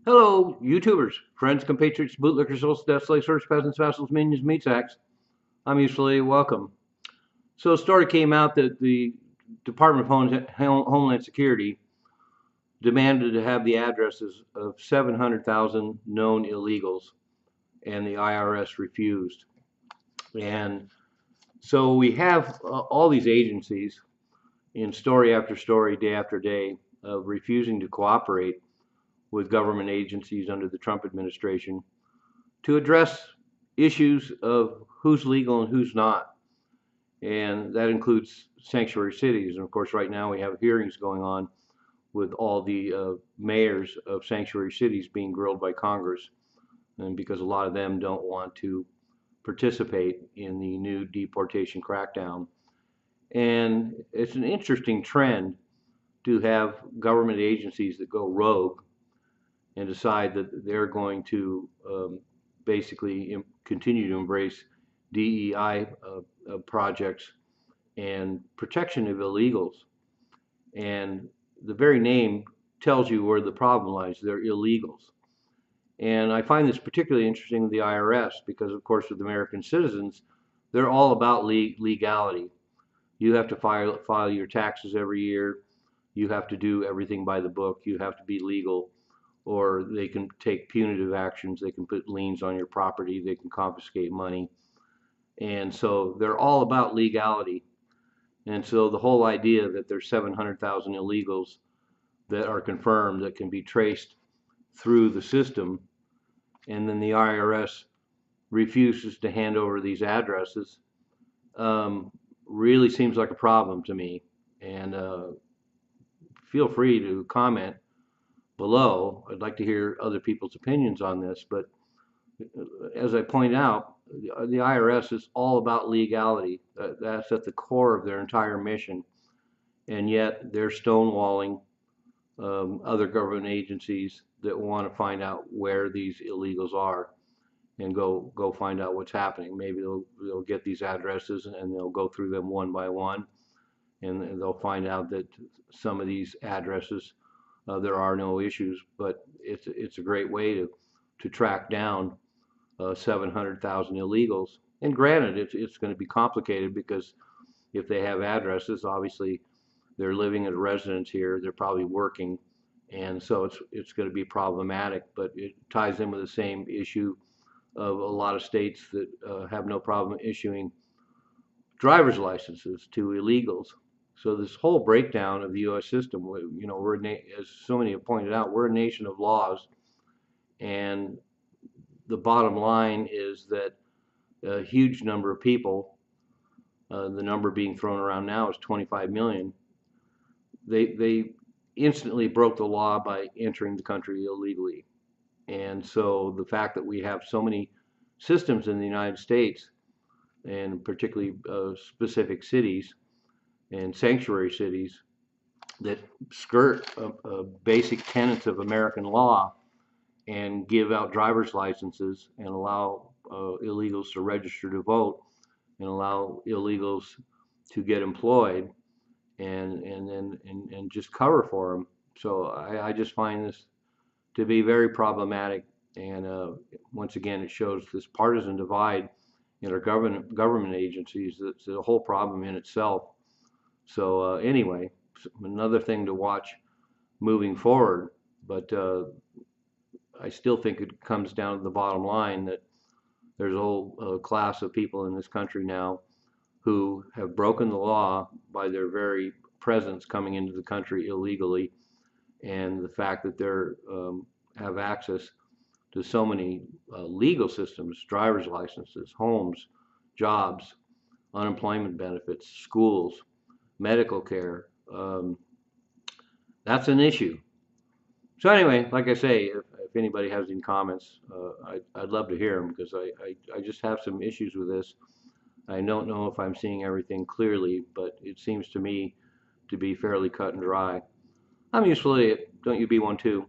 Hello, YouTubers, friends, compatriots, bootlickers, souls, death slaves, first peasants, vassals, minions, meat sacks. I'm usually welcome. So a story came out that the Department of Homeland Security demanded to have the addresses of 700,000 known illegals, and the IRS refused. And so we have all these agencies in story after story, day after day, of refusing to cooperate with government agencies under the Trump administration to address issues of who's legal and who's not. And that includes sanctuary cities. And of course, right now we have hearings going on with all the mayors of sanctuary cities being grilled by Congress. And because a lot of them don't want to participate in the new deportation crackdown. And it's an interesting trend to have government agencies that go rogue and decide that they're going to basically continue to embrace DEI projects and protection of illegals. And the very name tells you where the problem lies. They're illegals. And I find this particularly interesting with the IRS because, of course, with American citizens, they're all about legality. You have to file your taxes every year. You have to do everything by the book. You have to be legal, or they can take punitive actions. They can put liens on your property. They can confiscate money. And so they're all about legality. And so the whole idea that there's 700,000 illegals that are confirmed that can be traced through the system, and then the IRS refuses to hand over these addresses, really seems like a problem to me. And feel free to comment below. I'd like to hear other people's opinions on this, but as I point out, the IRS is all about legality. That's at the core of their entire mission, and yet they're stonewalling other government agencies that want to find out where these illegals are and go find out what's happening. Maybe they'll get these addresses and they'll go through them one by one, and they'll find out that some of these addresses there are no issues, but it's a great way to track down 700,000 illegals. And granted, it's going to be complicated because if they have addresses, obviously they're living as residents here, they're probably working, and so it's going to be problematic. But it ties in with the same issue of a lot of states that have no problem issuing driver's licenses to illegals. So this whole breakdown of the U.S. system, as so many have pointed out, we're a nation of laws, and the bottom line is that a huge number of people, the number being thrown around now is 25 million, they instantly broke the law by entering the country illegally. And so the fact that we have so many systems in the United States, and particularly specific cities and sanctuary cities, that skirt basic tenets of American law and give out driver's licenses and allow illegals to register to vote and allow illegals to get employed and just cover for them. So I just find this to be very problematic. And once again, it shows this partisan divide in our government agencies. That's a whole problem in itself. So anyway, another thing to watch moving forward. But I still think it comes down to the bottom line that there's a whole class of people in this country now who have broken the law by their very presence coming into the country illegally, and the fact that they have access to so many legal systems, driver's licenses, homes, jobs, unemployment benefits, schools, medical care. That's an issue. So anyway, like I say, if anybody has any comments, I'd love to hear them because I just have some issues with this. I don't know if I'm seeing everything clearly, but it seems to me to be fairly cut and dry. I'm useful idiot. Don't you be one too.